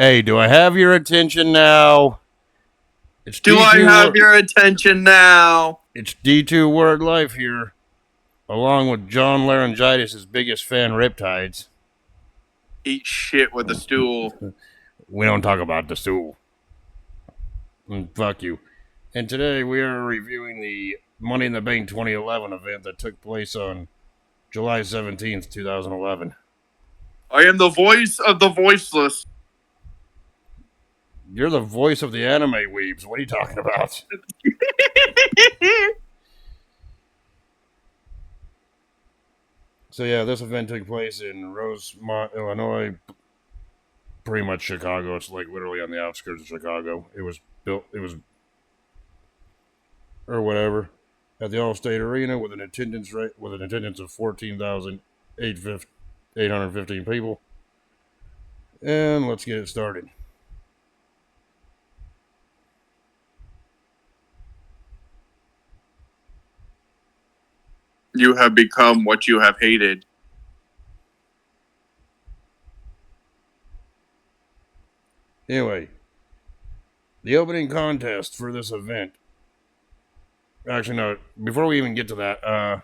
Hey, do I have your attention now? Do I have your attention now? It's D2 Word Life here, along with John Laryngitis' biggest fan, Riptides. Eat shit with a stool. We don't talk about the stool. Fuck you. And today we are reviewing the Money in the Bank 2011 event that took place on July 17th, 2011. I am the voice of the voiceless. You're the voice of the anime weebs. What are you talking about? So yeah, this event took place in Rosemont, Illinois. Pretty much Chicago. It's like literally on the outskirts of Chicago. It was or whatever, at the Allstate Arena with an attendance of 14,815 people. And let's get it started. You have become what you have hated. Anyway, the opening contest for this event. Actually, no. Before we even get to that,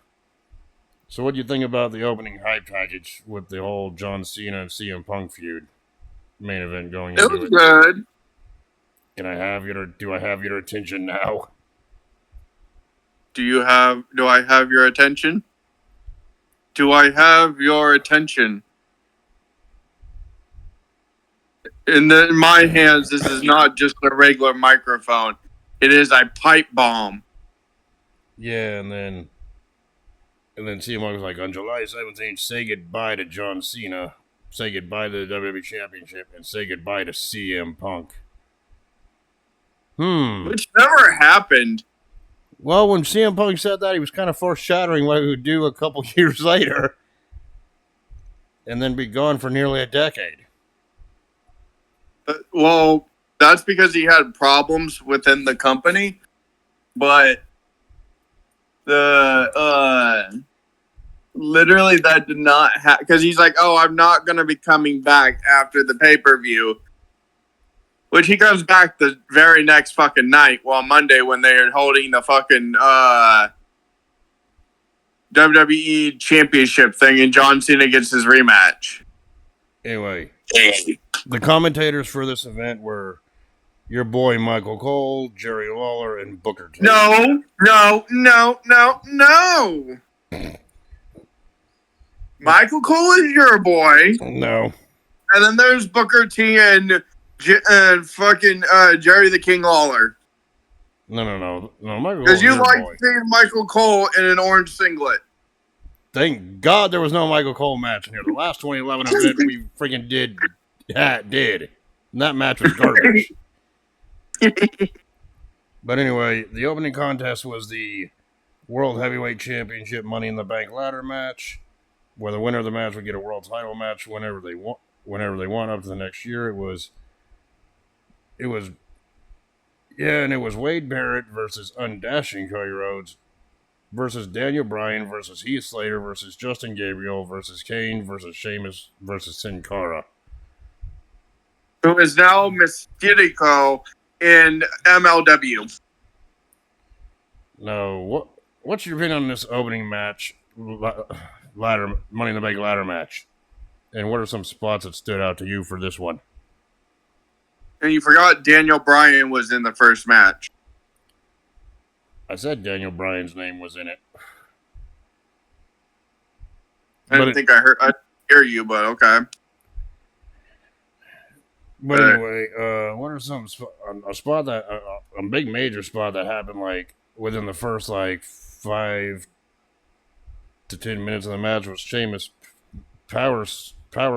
so what do you think about the opening hype package with the whole John Cena and CM Punk feud main event going into it? It was good. Do I have your attention now? Do I have your attention? Do I have your attention? In my hands, this is not just a regular microphone. It is a pipe bomb. Yeah, and then CM Punk was like, on July 17th, say goodbye to John Cena, say goodbye to the WWE Championship, and say goodbye to CM Punk. Which never happened. Well, when CM Punk said that, he was kind of foreshadowing what he would do a couple years later, and then be gone for nearly a decade. Well, that's because he had problems within the company, but literally that did not happen, because he's like, oh, I'm not going to be coming back after the pay-per-view, which he comes back the very next fucking night, Monday, when they're holding the fucking WWE Championship thing, and John Cena gets his rematch. Anyway, the commentators for this event were your boy Michael Cole, Jerry Lawler, and Booker T. No. Michael Cole is your boy. No. And then there's Booker T and fucking Jerry the King Lawler. No. Michael Cole. Because you like seeing Michael Cole in an orange singlet. Thank God there was no Michael Cole match in here. The last 2011 event we freaking did. And that match was garbage. But anyway, the opening contest was the World Heavyweight Championship Money in the Bank ladder match, where the winner of the match would get a world title match whenever they want up to the next year. It was Wade Barrett versus Undashing Cody Rhodes versus Daniel Bryan versus Heath Slater versus Justin Gabriel versus Kane versus Sheamus versus Sin Cara, who is now Mystico in MLW. No, what's your opinion on this opening match, ladder Money in the Bank ladder match, and what are some spots that stood out to you for this one? And you forgot Daniel Bryan was in the first match. I said Daniel Bryan's name was in it. I didn't think I hear you, but okay. But anyway, what are some a big major spot that happened like within the first like 5 to 10 minutes of the match was Sheamus power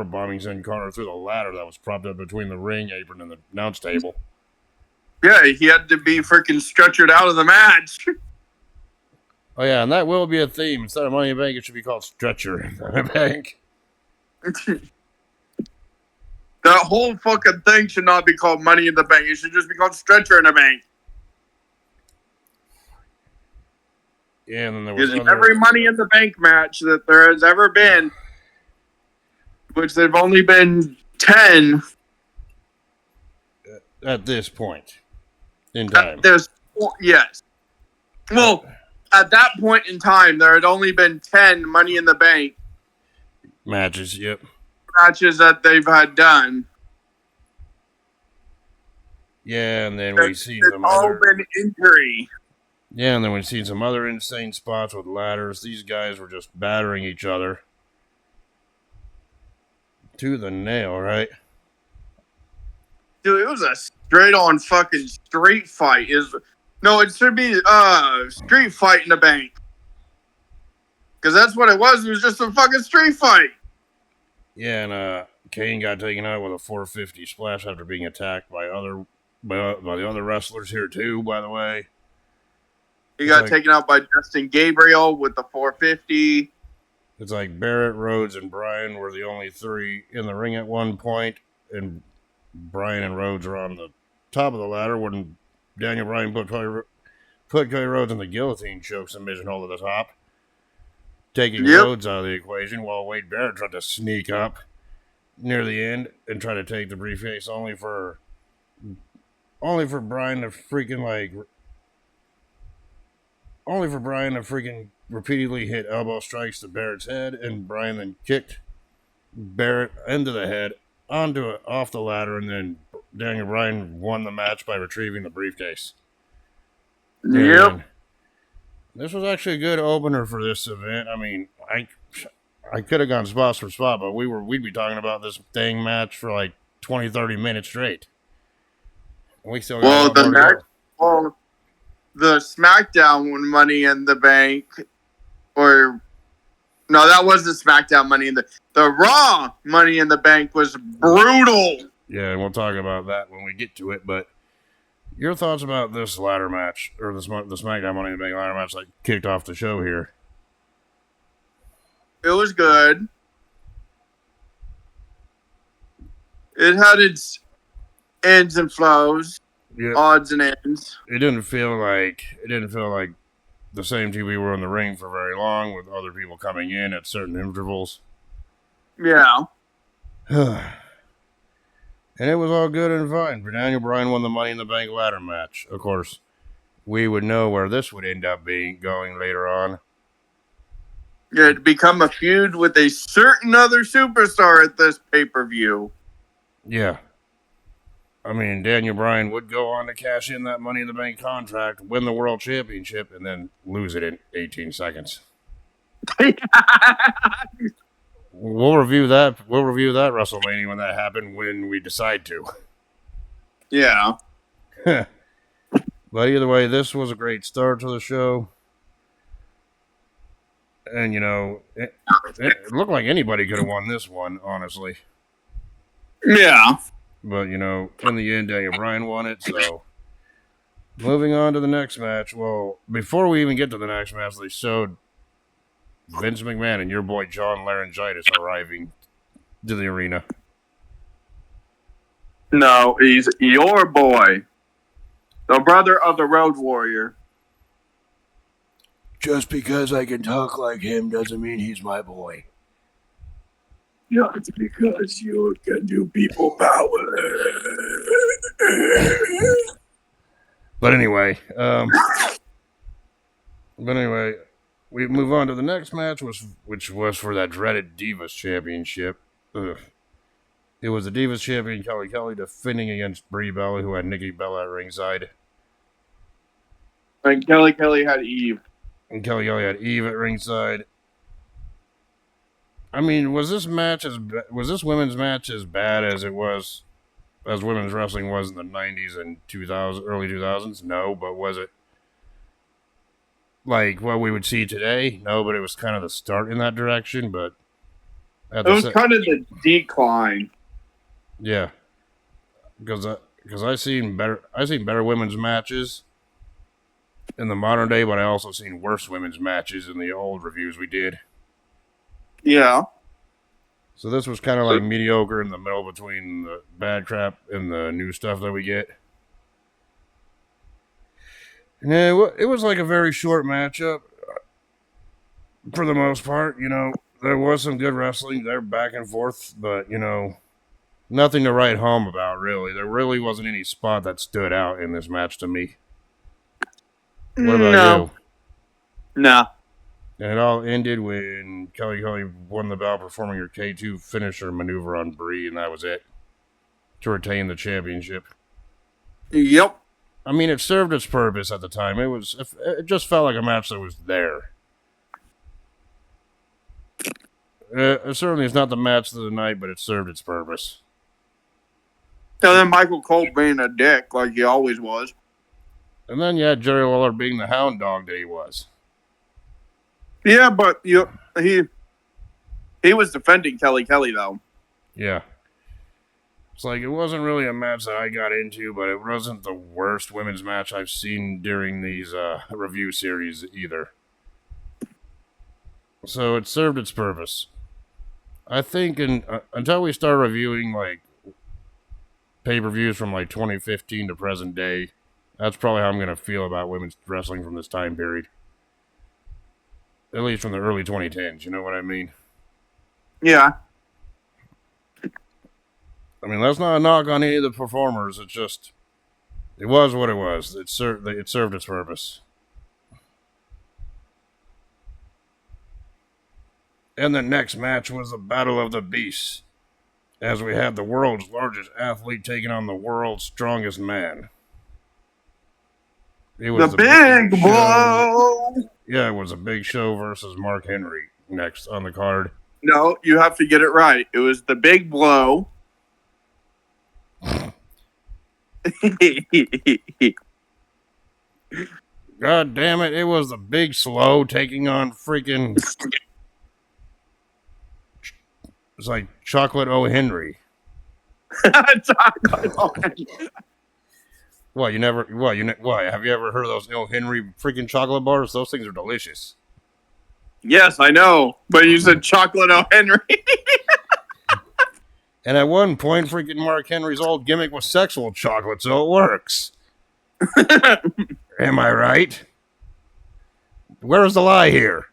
bombing Sin Cara through the ladder that was propped up between the ring apron and the announce table. Yeah, he had to be freaking stretchered out of the match. Oh yeah, and that will be a theme. Instead of Money in the Bank, it should be called Stretcher in the Bank. That whole fucking thing should not be called Money in the Bank. It should just be called Stretcher in the Bank. Yeah, and then there was every Money in the Bank match that there has ever been, which they've only been 10, at this point in time. Yes. Well, at that point in time, there had only been 10 Money in the Bank Matches, yep. matches that they've had done. Yeah, and then we see It's some all other. been injury. Yeah, and then we've seen some other insane spots with ladders. These guys were just battering each other to the nail, right? Dude, it was a straight on fucking street fight. No, it should be street fight in the bank. Because that's what it was. It was just a fucking street fight. Yeah, and Kane got taken out with a 450 splash after being attacked by the other wrestlers here too. By the way, He got taken out by Justin Gabriel with the 450. It's like Barrett, Rhodes, and Bryan were the only three in the ring at one point, and Bryan and Rhodes are on the top of the ladder when Daniel Bryan put Cody Rhodes in the guillotine choke submission hold at the top, taking Rhodes out of the equation while Wade Barrett tried to sneak up near the end and try to take the briefcase only for Bryan to freaking repeatedly hit elbow strikes to Barrett's head, and Bryan then kicked Barrett into the head off the ladder, and then Daniel Bryan won the match by retrieving the briefcase. Yep. And this was actually a good opener for this event. I mean, I could have gone spot for spot, but we'd be talking about this dang match for like 20, 30 minutes straight. And we still got the SmackDown Money in the Bank, or no, that was the SmackDown Money in the Raw Money in the Bank was brutal. Yeah, and we'll talk about that when we get to it. But your thoughts about this ladder match, or the SmackDown Money in the Bank ladder match that kicked off the show here? It was good. It had its ends and flows. Yeah. Odds and ends. It didn't feel like the same TV were in the ring for very long, with other people coming in at certain intervals. Yeah. And it was all good and fine. But Daniel Bryan won the Money in the Bank ladder match. Of course, we would know where this would end up going later on. Yeah, to become a feud with a certain other superstar at this pay-per-view. Yeah. I mean, Daniel Bryan would go on to cash in that Money in the Bank contract, win the World Championship, and then lose it in 18 seconds. We'll review that WrestleMania when that happened, when we decide to. Yeah. But either way, this was a great start to the show. And, it looked like anybody could have won this one, honestly. Yeah. But, in the end, Daniel Bryan won it, so... Moving on to the next match. Well, before we even get to the next match, they showed Vince McMahon and your boy John Laryngitis arriving to the arena. No, he's your boy. The brother of the Road Warrior. Just because I can talk like him doesn't mean he's my boy. Just because you can do people power. But anyway, we move on to the next match, which was for that dreaded Divas Championship. Ugh. It was the Divas Champion Kelly defending against Brie Bella, who had Nikki Bella at ringside. And Kelly had Eve. And Kelly had Eve at ringside. I mean, was this women's match as bad as it was, as women's wrestling was in the 90s and early 2000s? No, but was it like what we would see today? No, but it was kind of the start in that direction. But it was kind of the decline. Yeah, because I've seen better women's matches in the modern day, but I also seen worse women's matches in the old reviews we did. Yeah. So this was kind of like mediocre in the middle between the bad crap and the new stuff that we get. And it was like a very short matchup for the most part. There was some good wrestling there back and forth, but Nothing to write home about, really. There really wasn't any spot that stood out in this match to me. What about you? No. And it all ended when Kelly won the belt performing her K2 finisher maneuver on Brie, and that was it. To retain the championship. Yep. I mean, it served its purpose at the time. It just felt like a match that was there. It certainly is not the match of the night, but it served its purpose. And then Michael Cole being a dick like he always was. And then you had Jerry Lawler being the hound dog that he was. Yeah, but he was defending Kelly though. Yeah. It's like, it wasn't really a match that I got into, but it wasn't the worst women's match I've seen during these review series either. So it served its purpose. I think until we start reviewing like pay-per-views from like 2015 to present day, that's probably how I'm going to feel about women's wrestling from this time period. At least from the early 2010s, you know what I mean? Yeah. I mean, that's not a knock on any of the performers. It's just, it was what it was. It served its purpose. And the next match was the Battle of the Beasts, as we had the world's largest athlete taking on the world's strongest man. It was the big blow. Yeah, it was a Big Show versus Mark Henry next on the card. No, you have to get it right. It was the big blow. God damn it, it was the Big Slow taking on freaking... It's like Chocolate O. Henry. Chocolate O. Henry. What, have you ever heard of those O. Henry freaking chocolate bars? Those things are delicious. Yes, I know. But you said Chocolate O. Henry. And at one point, freaking Mark Henry's old gimmick was sexual chocolate, so it works. Am I right? Where's the lie here?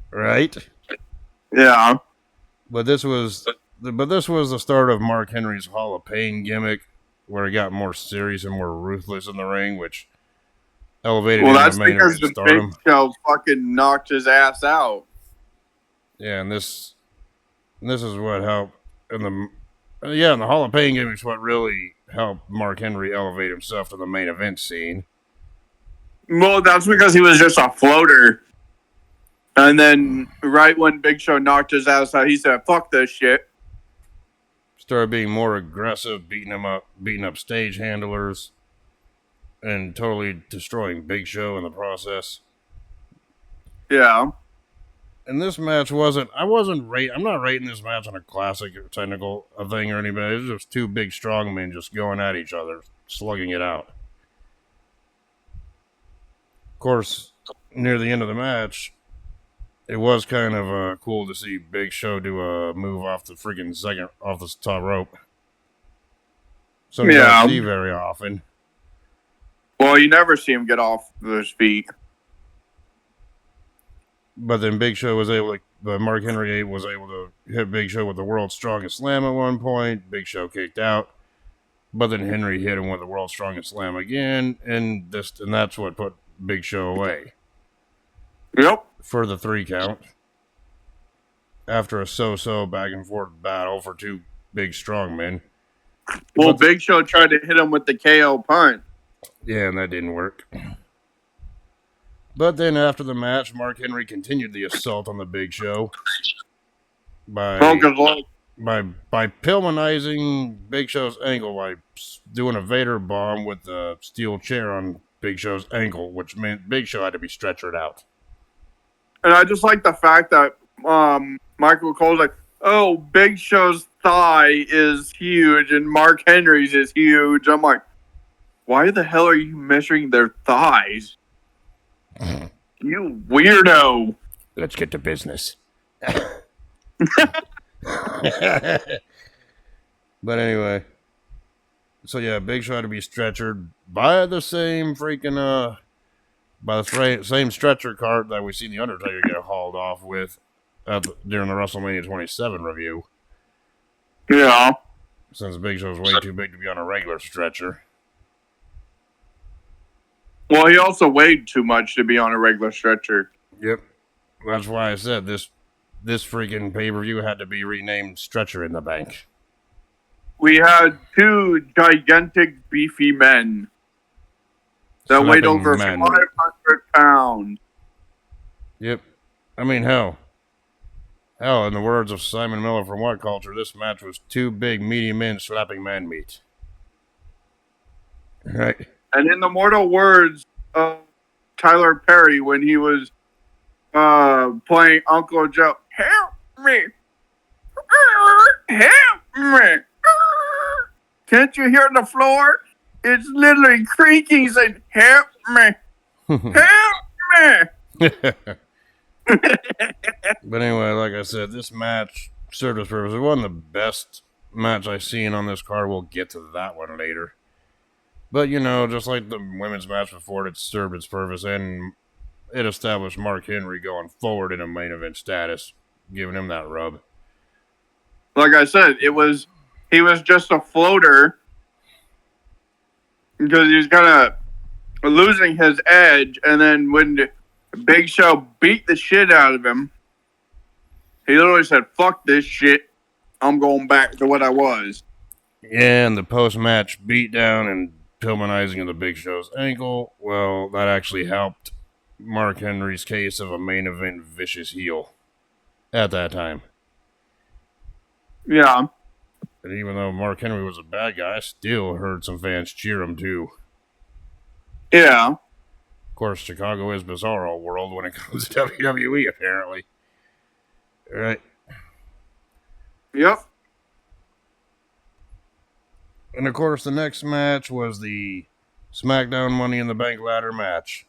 Right? Yeah. But this was the start of Mark Henry's Hall of Pain gimmick, where he got more serious and more ruthless in the ring, which elevated him to main event stardom. Well, that's because the Big Show fucking knocked his ass out. Yeah, and this is what helped. And the Hall of Pain gimmick is what really helped Mark Henry elevate himself to the main event scene. Well, that's because he was just a floater. And then right when Big Show knocked his ass out, he said, fuck this shit. Started being more aggressive, beating up stage handlers, and totally destroying Big Show in the process. Yeah. And this match I'm not rating this match on a classic or technical thing or anything. It was just two big strong men just going at each other, slugging it out. Of course, near the end of the match, it was kind of cool to see Big Show do a move off the top rope. So you don't see very often. Well, you never see him get off his feet. But then Mark Henry was able to hit Big Show with the world's strongest slam at one point. Big Show kicked out. But then Henry hit him with the world's strongest slam again, and that's what put Big Show away. Yep. For the 3 count. After a so-so back and forth battle for two big strong men. Well, Big Show tried to hit him with the KO punch. Yeah, and that didn't work. But then after the match, Mark Henry continued the assault on the Big Show by Pillmanizing Big Show's ankle by doing a Vader bomb with the steel chair on Big Show's ankle, which meant Big Show had to be stretchered out. And I just like the fact that Michael Cole's like, oh, Big Show's thigh is huge and Mark Henry's is huge. I'm like, why the hell are you measuring their thighs? You weirdo. Let's get to business. But anyway. So yeah, Big Show had to be stretchered by the same freaking same stretcher cart that we seen the Undertaker get hauled off with during the WrestleMania 27 review. Yeah. since Big Show's way too big to be on a regular stretcher. Well, he also weighed too much to be on a regular stretcher. Yep. That's why I said this freaking pay-per-view had to be renamed Stretcher in the Bank. We had two gigantic, beefy men that weighed Slapping over men. 500 pounds. Yep. I mean, hell, in the words of Simon Miller from What Culture, this match was two big, meaty men slapping man meat. Right. And in the mortal words of Tyler Perry when he was playing Uncle Joe, help me. Help me. Can't you hear the floor? It's literally creaking saying, help me. Help me. But anyway, like I said, this match served its purpose. It wasn't the best match I've seen on this card. We'll get to that one later. But, you know, just like the women's match before, it served its purpose, and it established Mark Henry going forward in a main event status, giving him that rub. Like I said, he was just a floater because he was kind of losing his edge, and then when Big Show beat the shit out of him, he literally said, fuck this shit. I'm going back to what I was. Yeah, and the post-match beatdown and Pillmanizing of the Big Show's ankle, well, that actually helped Mark Henry's case of a main event vicious heel at that time. Yeah. And even though Mark Henry was a bad guy, I still heard some fans cheer him too. Yeah. Of course, Chicago is bizarro world when it comes to WWE, apparently. Right? Yep. And of course, the next match was the SmackDown Money in the Bank ladder match.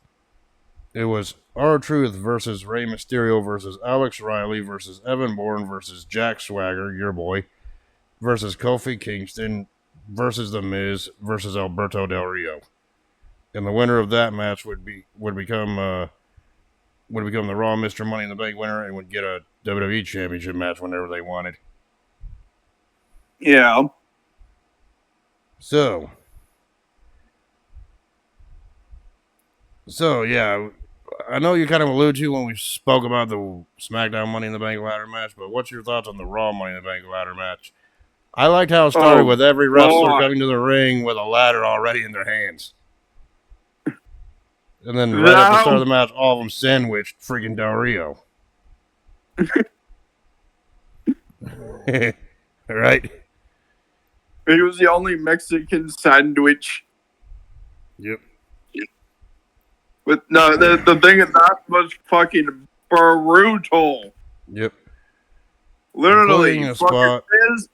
It was R-Truth versus Rey Mysterio versus Alex Riley versus Evan Bourne versus Jack Swagger, your boy, versus Kofi Kingston versus The Miz versus Alberto Del Rio. And the winner of that match would become the Raw Mr. Money in the Bank winner and would get a WWE Championship match whenever they wanted. Yeah. So yeah, I know you kind of alluded to when we spoke about the SmackDown Money in the Bank ladder match, but what's your thoughts on the Raw Money in the Bank ladder match? I liked how it started with every wrestler coming to the ring with a ladder already in their hands. And then right at the start of the match, all of them sandwiched freaking Del Rio. Right? He was the only Mexican sandwich. Yep. But no, the thing is that was fucking brutal. Yep. Literally, a spot. Miz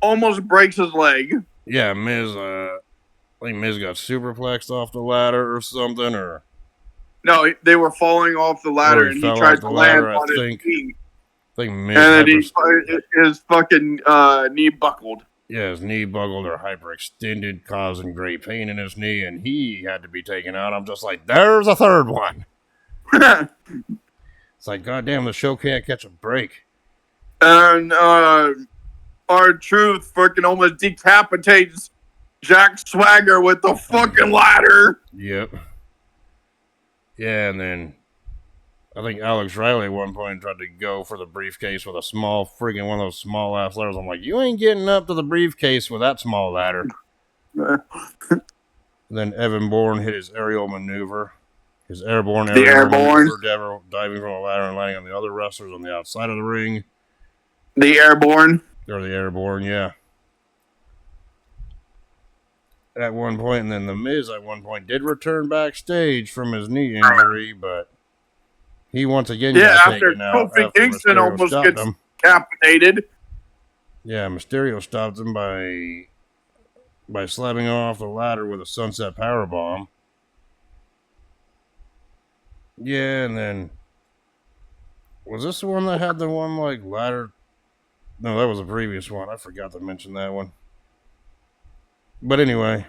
almost breaks his leg. Yeah, Miz. I think Miz got superplexed off the ladder or something, or no, they were falling off the ladder, and he tried to land on his knee. I think Miz and then his fucking knee buckled. Yeah, his knee buckled or hyperextended, causing great pain in his knee, and he had to be taken out. I'm just like, there's a third one. It's like, goddamn, the show can't catch a break. And R-Truth fucking almost decapitates Jack Swagger with the fucking ladder. Yep. Yeah, and then I think Alex Riley at one point tried to go for the briefcase with a small freaking one of those small ass ladders. I'm like, you ain't getting up to the briefcase with that small ladder. And then Evan Bourne hit his aerial maneuver. His airborne maneuver, diving from a ladder and landing on the other wrestlers on the outside of the ring. The airborne? Or the airborne, yeah. At one point, and then The Miz at one point did return backstage from his knee injury, but he once again got taken out. Kofi Kingston almost gets decapitated. Yeah, Mysterio stopped him by slapping him off the ladder with a sunset powerbomb. Yeah, and then was this the one that had the one like ladder? No, that was a previous one. I forgot to mention that one. But anyway,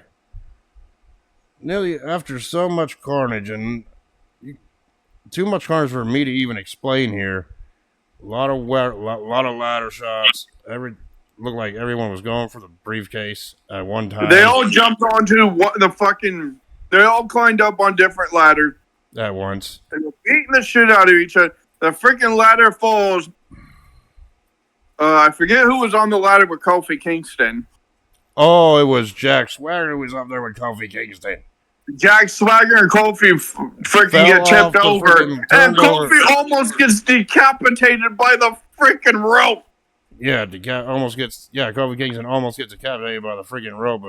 nearly after so much carnage and too much carnage for me to even explain here. A lot of ladder shots. looked like everyone was going for the briefcase at one time. They all jumped onto they all climbed up on different ladders. At once. They were beating the shit out of each other. The freaking ladder falls. I forget who was on the ladder with Kofi Kingston. Oh, it was Jack Swagger who was up there with Kofi Kingston. Jack Swagger and Kofi freaking get tipped over. And Kofi almost gets decapitated by the freaking rope. Yeah, Kofi Kingston almost gets decapitated by the freaking rope.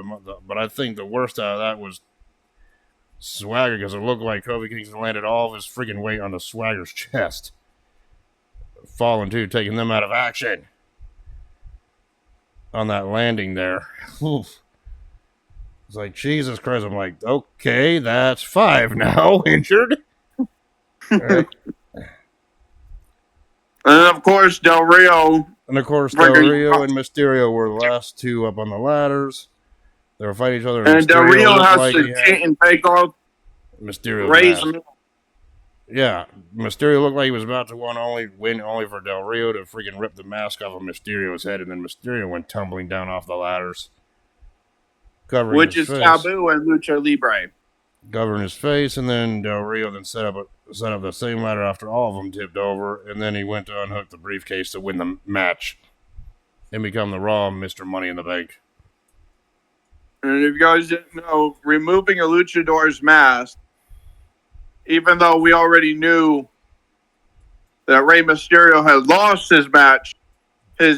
But I think the worst out of that was Swagger, because it looked like Kofi Kingston landed all of his freaking weight on the Swagger's chest. Falling too, taking them out of action. On that landing there. Oof. It's like, Jesus Christ. I'm like, okay, that's 5 now injured. Right. And of course, Del Rio. And of course, Del Rio and Mysterio were the last two up on the ladders. They were fighting each other. And Del Rio has to cheat and take off Mysterio. Yeah, Mysterio looked like he was about to win only for Del Rio to freaking rip the mask off of Mysterio's head, and then Mysterio went tumbling down off the ladders. Which is taboo in Lucha Libre. Covering his face, and then Del Rio then set up the same ladder after all of them tipped over, and then he went to unhook the briefcase to win the match and become the Raw Mr. Money in the Bank. And if you guys didn't know, removing a luchador's mask, even though we already knew that Rey Mysterio had lost his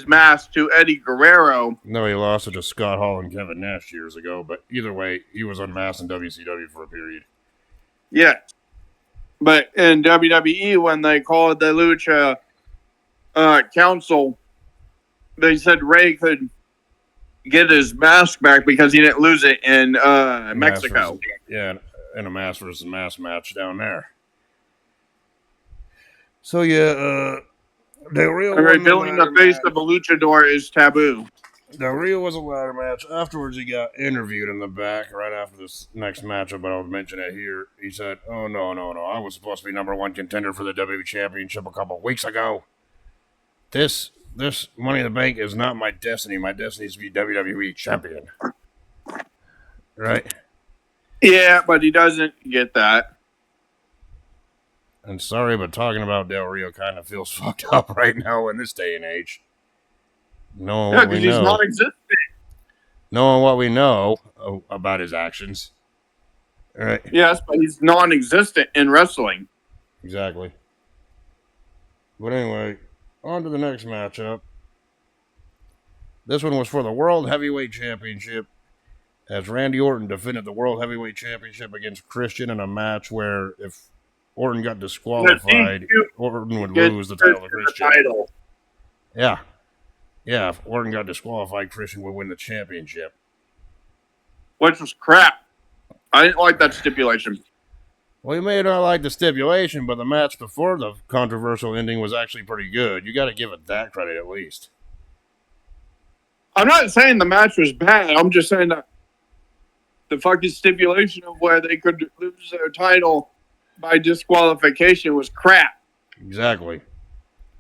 mask to Eddie Guerrero. No, he lost it to Scott Hall and Kevin Nash years ago, but either way, he was unmasked in WCW for a period. Yeah. But in WWE, when they called the Lucha Council, they said Rey could get his mask back because he didn't lose it in Mexico. In a mask versus mask match down there. So yeah, Del Rio revealing the face of a luchador is taboo. Del Rio was a ladder match. Afterwards, he got interviewed in the back right after this next matchup, but I'll mention it here. He said, "Oh no, I was supposed to be #1 contender for the WWE Championship a couple weeks ago. This Money in the Bank is not my destiny. My destiny is to be WWE champion." Right? Yeah, but he doesn't get that. And sorry, but talking about Del Rio kind of feels fucked up right now in this day and age. Because he's non-existent. Knowing what we know about his actions. All right. Yes, but he's non-existent in wrestling. Exactly. But anyway, on to the next matchup. This one was for the World Heavyweight Championship, as Randy Orton defended the World Heavyweight Championship against Christian in a match where if Orton got disqualified, Orton would lose the title to Christian. Yeah. Yeah, if Orton got disqualified, Christian would win the championship. Which was crap. I didn't like that stipulation. Well, you may not like the stipulation, but the match before the controversial ending was actually pretty good. You got to give it that credit at least. I'm not saying the match was bad. I'm just saying that the fucking stipulation of where they could lose their title by disqualification was crap. Exactly.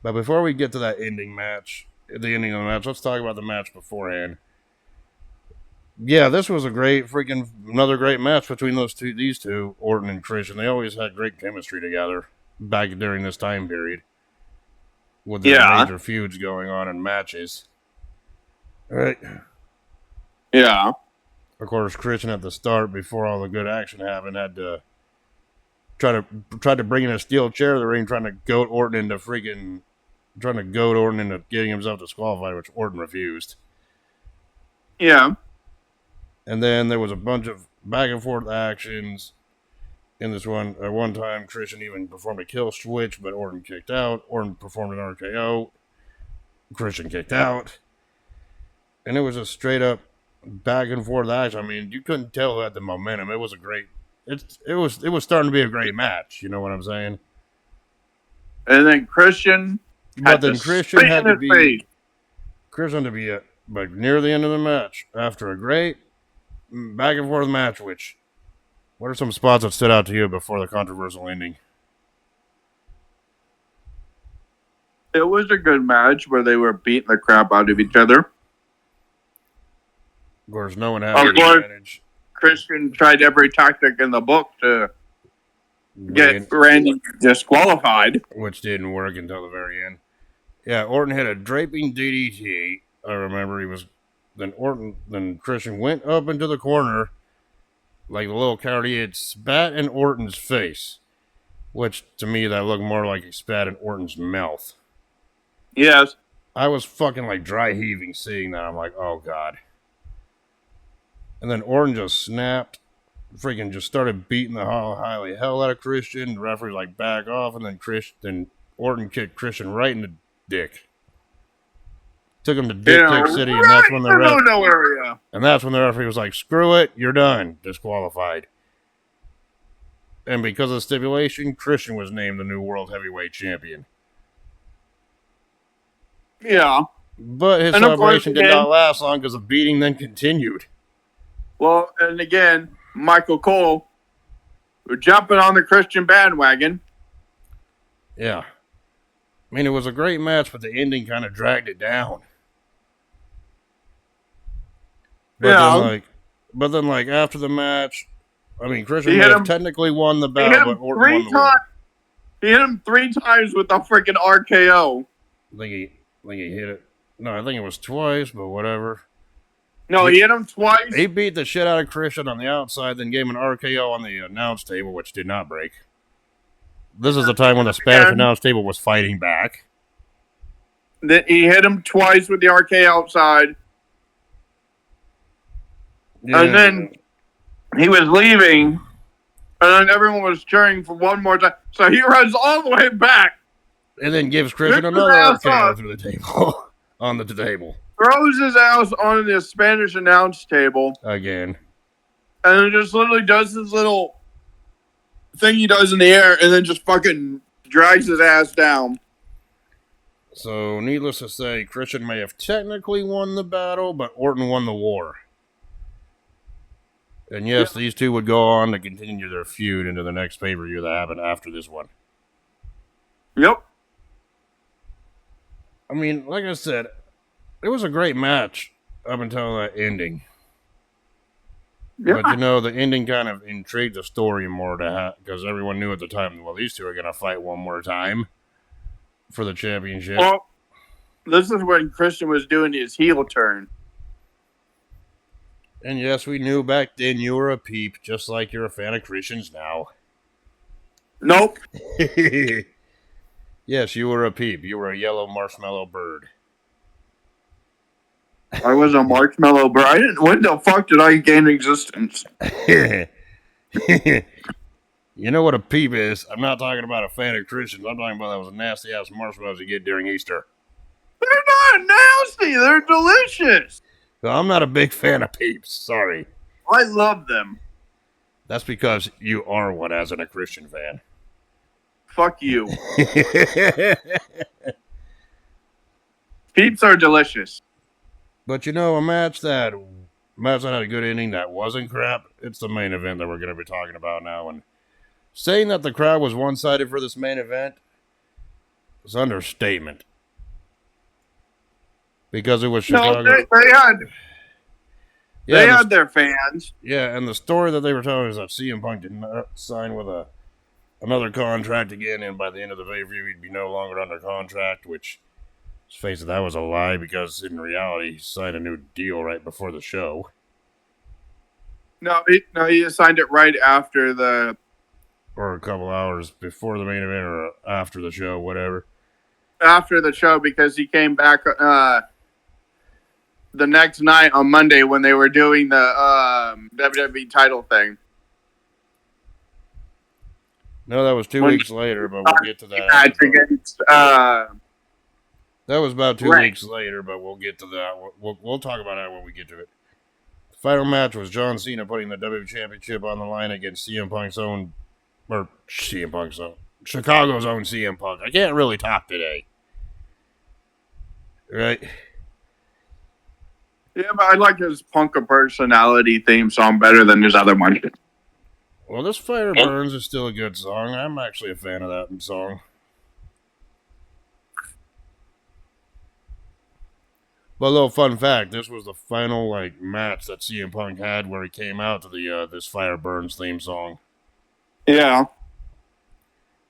But before we get to that ending match, let's talk about the match beforehand. Yeah, this was another great match between these two, Orton and Christian. They always had great chemistry together back during this time period with their major feuds going on in matches. All right. Yeah. Of course, Christian at the start, before all the good action happened, had to try to bring in a steel chair to the ring, trying to goad Orton into getting himself disqualified, which Orton refused. Yeah. And then there was a bunch of back and forth actions in this one. At one time, Christian even performed a kill switch, but Orton kicked out. Orton performed an RKO. Christian kicked out. And it was a straight up back and forth action. I mean, you couldn't tell who had the momentum. It was it was starting to be a great match. You know what I'm saying? And then Christian had to be but near the end of the match, after a great back and forth match, what are some spots that stood out to you before the controversial ending? It was a good match where they were beating the crap out of each other. Of course, no one had Of the course, advantage. Christian tried every tactic in the book to Win, get Randy disqualified. which didn't work until the very end. Yeah, Orton hit a draping DDT. I remember he was. Then Christian went up into the corner like a little coward. He had spat in Orton's face, which to me that looked more like he spat in Orton's mouth. Yes. I was fucking like dry heaving seeing that. I'm like, oh god. And then Orton just snapped, freaking just started beating the highly hell out of Christian. The referee like back off, and then Orton kicked Christian right in the dick. Took him to Dick City, and that's when the referee was like, "Screw it, you're done, disqualified." And because of the stipulation, Christian was named the new World Heavyweight Champion. Yeah. But his celebration did not last long because the beating then continued. Well, and again, Michael Cole jumping on the Christian bandwagon. Yeah. I mean, it was a great match, but the ending kind of dragged it down. But then, after the match, I mean, Christian may have technically won the battle, but Orton won the war. He hit him 3 times with the freaking RKO. I think he hit it. No, I think it was twice, but whatever. No, he hit him twice. He beat the shit out of Christian on the outside, then gave him an RKO on the announce table, which did not break. This is the time when the Spanish announce table was fighting back. He hit him twice with the RKO outside. Yeah. And then he was leaving, and then everyone was cheering for one more time. So he runs all the way back. And then gives Christian another RKO through the table. On the table. Throws his ass on the Spanish announce table. Again. And then just literally does this little thing he does in the air, and then just fucking drags his ass down. So, needless to say, Christian may have technically won the battle, but Orton won the war. And yes, these two would go on to continue their feud into the next pay-per-view that happened after this one. Yep. I mean, like I said, it was a great match up until that ending. Yeah. But, the ending kind of intrigued the story more because everyone knew at the time, well, these two are going to fight one more time for the championship. Well, this is when Christian was doing his heel turn. And yes, we knew back then you were a peep, just like you're a fan of Christian's now. Nope. Yes, you were a peep. You were a yellow marshmallow bird. I was a marshmallow bird. When the fuck did I gain existence? You know what a peep is? I'm not talking about a fan of Christians. I'm talking about those nasty-ass marshmallows you get during Easter. They're not nasty. They're delicious. Well, I'm not a big fan of peeps. Sorry. I love them. That's because you are one as a Christian fan. Fuck you. Peeps are delicious. But a match that had a good ending that wasn't crap, it's the main event that we're going to be talking about now. And saying that the crowd was one-sided for this main event is understatement. Because it was Chicago. No, they had their fans. Yeah, and the story that they were telling is that CM Punk did not sign with another contract again, and by the end of the pay-per-view, he'd be no longer under contract, which, let's face it, that was a lie, because in reality, he signed a new deal right before the show. No, he signed it right after or a couple hours before the main event, or after the show, whatever. After the show, because he came back the next night on Monday when they were doing the WWE title thing. No, that was 2 weeks later, but we'll get to that. That was about 2 weeks later, but we'll get to that. We'll talk about that when we get to it. The final match was John Cena putting the WWE Championship on the line against Chicago's own CM Punk. I can't really talk today. Right? Yeah, but I like his Punk personality theme song better than his other one. Well, this Fire Burns is still a good song. I'm actually a fan of that song. But a little fun fact: this was the final like match that CM Punk had, where he came out to the "This Fire Burns" theme song. Yeah.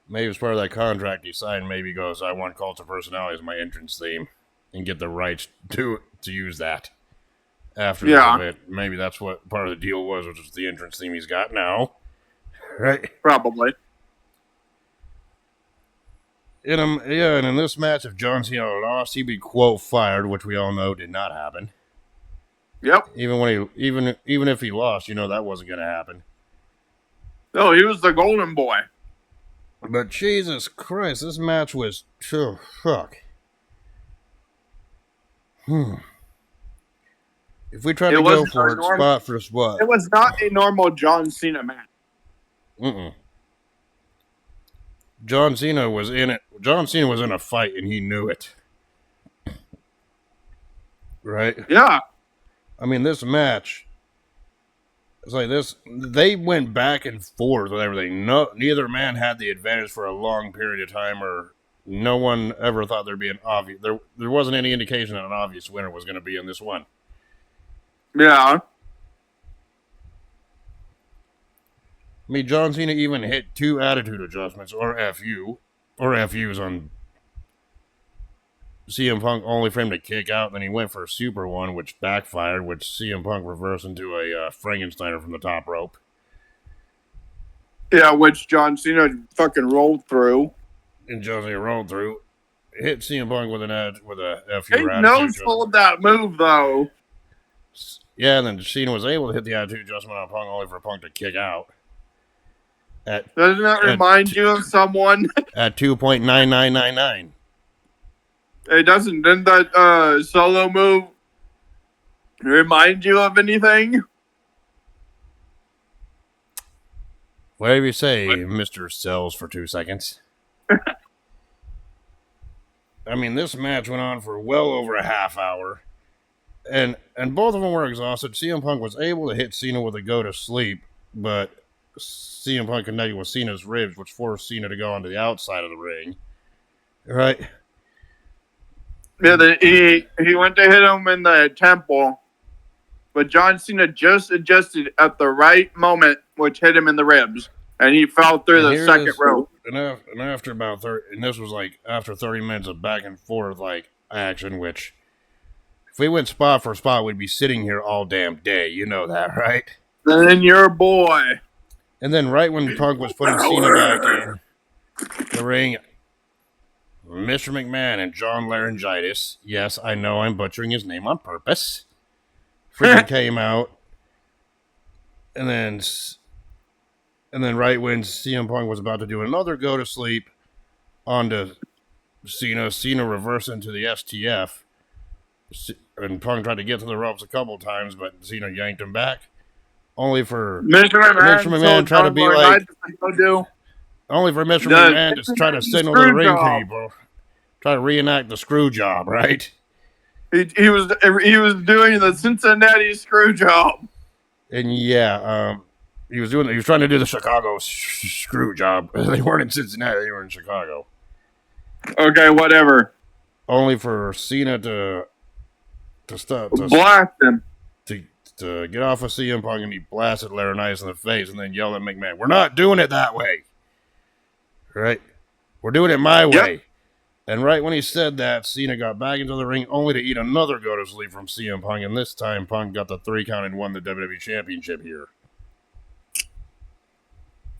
Maybe as part of that contract he signed, maybe he goes, "I want Cult of Personality as my entrance theme," and get the rights to use that after this Yeah. event. Maybe that's what part of the deal was, which is the entrance theme he's got now, right? Probably. And in this match, if John Cena lost, he'd be quote fired, which we all know did not happen. Yep. Even if he lost, that wasn't going to happen. No, he was the golden boy. But Jesus Christ, this match was fuck. If we tried to go for it spot for spot, it was not a normal John Cena match. John Cena was in it. John Cena was in a fight, and he knew it. Right? Yeah. I mean, this match. It's like this. They went back and forth with everything. Neither man had the advantage for a long period of time, or no one ever thought there'd be an obvious. There wasn't any indication that an obvious winner was going to be in this one. Yeah. I mean, John Cena even hit 2 attitude adjustments, or FUs on CM Punk, only for him to kick out. Then he went for a super one, which backfired, which CM Punk reversed into a Frankensteiner from the top rope. Yeah, which John Cena fucking rolled through. And John Cena rolled through, hit CM Punk with a FU. He no-sold that move, though. Yeah, and then Cena was able to hit the attitude adjustment on Punk, only for Punk to kick out. Doesn't that remind you of someone? At 2.9999. It doesn't. Didn't that solo move remind you of anything? Whatever you say, Mr. Sells for 2 seconds. I mean, this match went on for well over a half hour. And both of them were exhausted. CM Punk was able to hit Cena with a go to sleep, but CM Punk connected with Cena's ribs, which forced Cena to go onto the outside of the ring. Right? Yeah, he went to hit him in the temple, but John Cena just adjusted at the right moment, which hit him in the ribs, and he fell through the second rope. And after about 30, and this was like after 30 minutes of back and forth like action, which if we went spot for spot, we'd be sitting here all damn day. You know that, right? And then your boy. And then right when Punk was putting Cena back in the ring, Mr. McMahon and John Laryngitis, yes, I know I'm butchering his name on purpose, freaking came out. And then right when CM Punk was about to do another go to sleep onto Cena reversed into the STF. And Punk tried to get to the ropes a couple times, but Cena yanked him back. Only for Mr. McMahon trying to be like... Only for Mr. McMahon to try to signal to the ring people. Try to reenact the screw job, right? He was doing the Cincinnati screw job. And yeah, he was trying to do the Chicago screw job. They weren't in Cincinnati, they were in Chicago. Okay, whatever. Only for Cena to blast him. To get off of CM Punk, and he blasted Laurinaitis in the face and then yelled at McMahon, "We're not doing it that way. Right? We're doing it my way." Yep. And right when he said that, Cena got back into the ring only to eat another go to sleep from CM Punk, and this time Punk got the 3 count and won the WWE Championship here.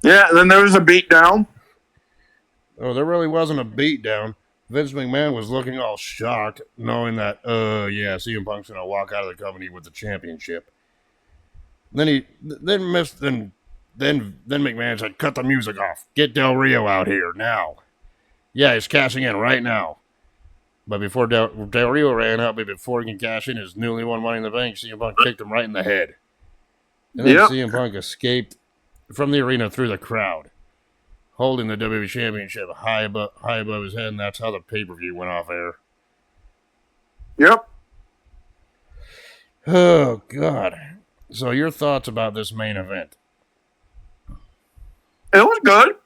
Yeah, then there was a beatdown. Oh, there really wasn't a beatdown. Vince McMahon was looking all shocked, knowing that, CM Punk's gonna walk out of the company with the championship. Then McMahon said, "Cut the music off. Get Del Rio out here now." Yeah, he's cashing in right now. But before Del Rio ran out, before he can cash in his newly won Money in the Bank, CM Punk kicked him right in the head. And then CM Punk escaped from the arena through the crowd, holding the WWE Championship high above his head, and that's how the pay-per-view went off air. Yep. Oh, God. So your thoughts about this main event? It was good.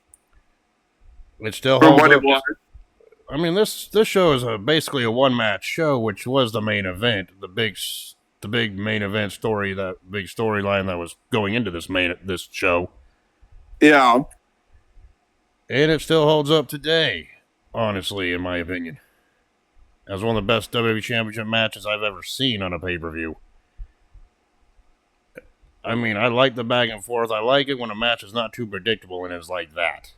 It still holds up. I mean, this show is basically a one match show, which was the main event, the big main event story, that big storyline that was going into this show, Yeah. and it still holds up today. Honestly, in my opinion, as one of the best WWE Championship matches I've ever seen on a pay per view. I mean, I like the back and forth. I like it when a match is not too predictable and it's like that.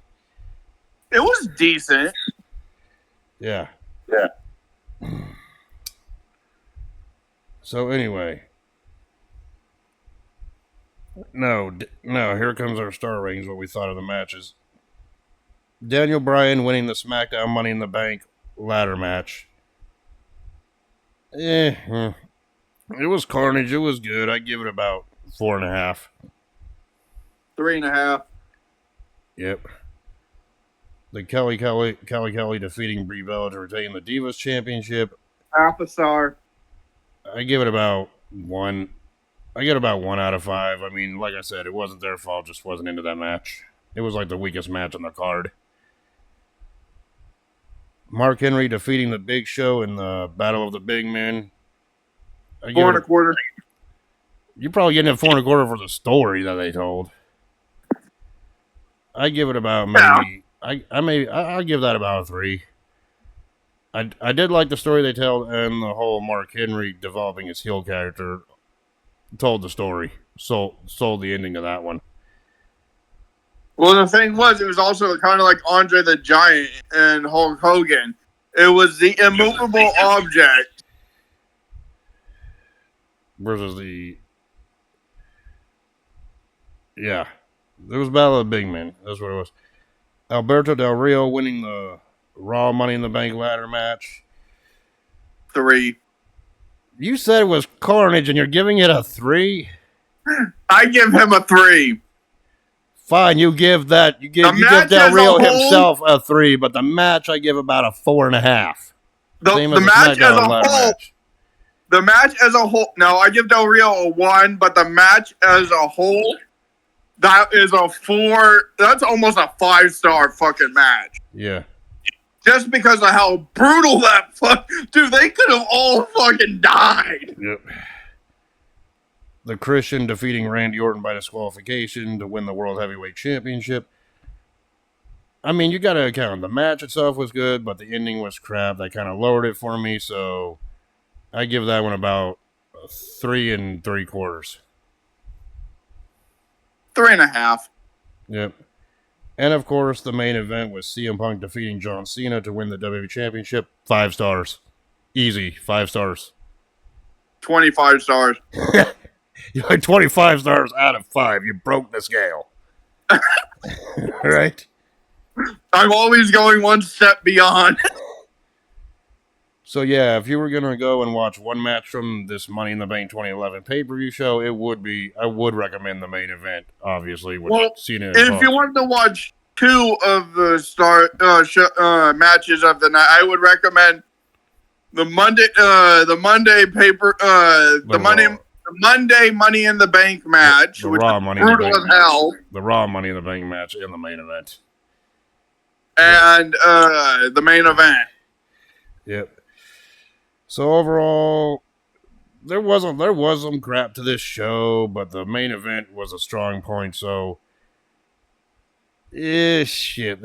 It was decent. Yeah. Yeah. So anyway, no, here comes our star ratings, what we thought of the matches. Daniel Bryan winning the SmackDown Money in the Bank ladder match. It was carnage. It was good. I give it about 4.5. 3.5. Yep. The Kelly defeating Brie Bella to retain the Divas Championship. Half a star. I give it about 1. I get about 1 out of 5. I mean, like I said, it wasn't their fault. Just wasn't into that match. It was like the weakest match on the card. Mark Henry defeating the Big Show in the Battle of the Big Men. 4.25. You're probably getting a 4.25 for the story that they told. I give it about maybe. I give that about a 3. I did like the story they told, and the whole Mark Henry developing his heel character told the story. Sold the ending of that one. Well, the thing was, it was also kind of like Andre the Giant and Hulk Hogan. It was the immovable object versus the. Yeah. It was Battle of the Big Men. That's what it was. Alberto Del Rio winning the Raw Money in the Bank ladder match. 3. You said it was carnage and you're giving it a 3? I give him a 3. Fine, you give Del Rio himself a 3, but the match I give about a 4.5. The match as a whole. Match. The match as a whole. No, I give Del Rio a 1, but the match as a whole, that is a 4. That's almost a 5-star fucking match. Yeah. Just because of how brutal that dude, they could have all fucking died. Yep. The Christian defeating Randy Orton by disqualification to win the World Heavyweight Championship. I mean, you got to account. The match itself was good, but the ending was crap. That kind of lowered it for me, so I give that one about 3 3/4. 3.5. Yep. And of course, the main event was CM Punk defeating John Cena to win the WWE Championship. 5 stars. Easy. 5 stars. 25 stars. You're like 25 stars out of 5. You broke the scale. Right? I'm always going one step beyond. So yeah, if you were going to go and watch one match from this Money in the Bank 2011 pay-per-view show, I would recommend the main event, obviously, with Cena. If you wanted to watch 2 of the matches of the night, I would recommend the Monday Money in the Bank match, which was brutal as hell. The Raw Money in the Bank match in the main event. And the main event. Yep. So overall, there was some crap to this show, but the main event was a strong point. So, shit.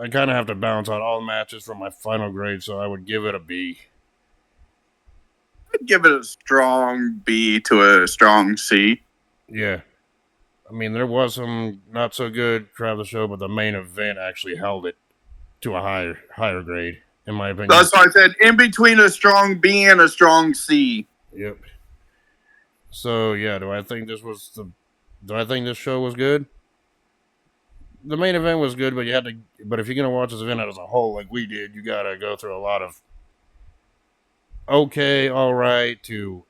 I kind of have to balance out all the matches for my final grade, so I would give it a B. I'd give it a strong B to a strong C. Yeah. I mean, there was some not so good crap of the show, but the main event actually held it to a higher grade, in my opinion. That's why I said in between a strong B and a strong C. Yep. So yeah, do I think this show was good? The main event was good, but if you're gonna watch this event as a whole, like we did, you gotta go through a lot of okay, all right, to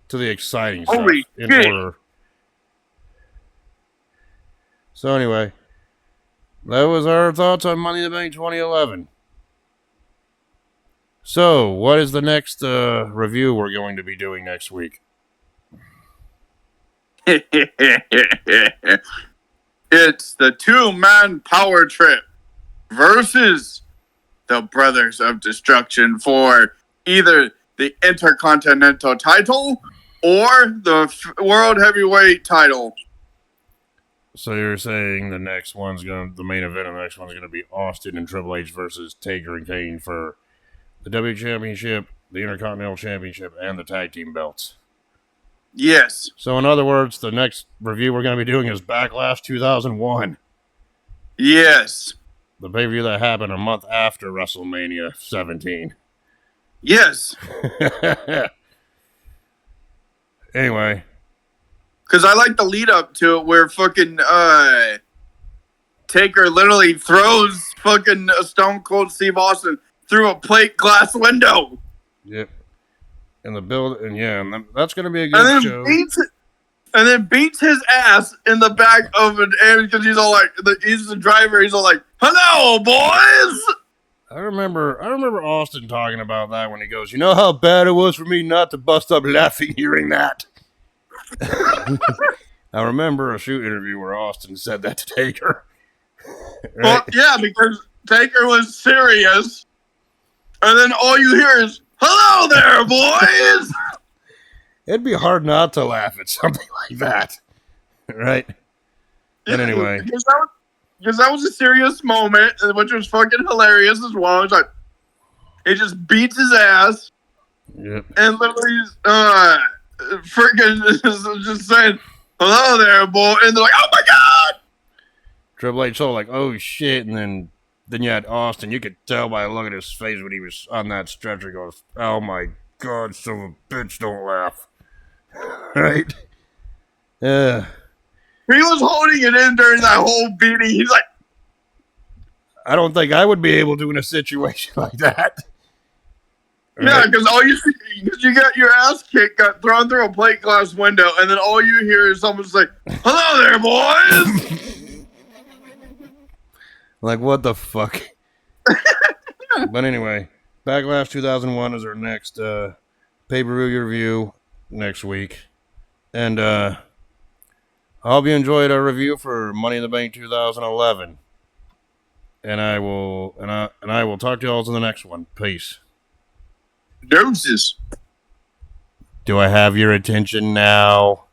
the exciting stuff in order. So anyway, that was our thoughts on Money in the Bank 2011. So, what is the next review we're going to be doing next week? It's the 2-man power trip versus the Brothers of Destruction for either the Intercontinental title or the World Heavyweight title. So you're saying the main event of the next one's gonna be Austin and Triple H versus Taker and Kane for the W Championship, the Intercontinental Championship, and the Tag Team belts. Yes. So in other words, the next review we're gonna be doing is Backlash 2001. Yes. The pay-per-view that happened a month after WrestleMania 17. Yes. Anyway. Because I like the lead up to it where fucking Taker literally throws fucking Stone Cold Steve Austin through a plate glass window. Yep. And that's going to be a good show. And then beats his ass in the back of an ambulance because he's all like, he's the driver. He's all like, "Hello, boys." I remember Austin talking about that when he goes, "You know how bad it was for me not to bust up laughing hearing that." I remember a shoot interview where Austin said that to Taker. Right? Well, yeah, because Taker was serious, and then all you hear is, "Hello there, boys." It'd be hard not to laugh at something like that, right? But anyway, because that was a serious moment, which was fucking hilarious as well. It's like he just beats his ass, yep. And literally, freaking just saying, "Hello there, boy," and they're like, "Oh my god!" Triple H so like, "Oh shit," and then you had Austin. You could tell by the look at his face when he was on that stretcher. He goes, "Oh my god, son of a bitch, don't laugh." Right? Yeah. He was holding it in during that whole beating. He's like, I don't think I would be able to in a situation like that. Yeah, because you got your ass kicked, got thrown through a plate glass window, and then all you hear is someone say, "Hello there, boys." Like, what the fuck? But anyway, Backlash 2001 is our next pay-per-view review next week. And I hope you enjoyed our review for Money in the Bank 2011. And I will talk to you all in the next one. Peace. Doses. Do I have your attention now?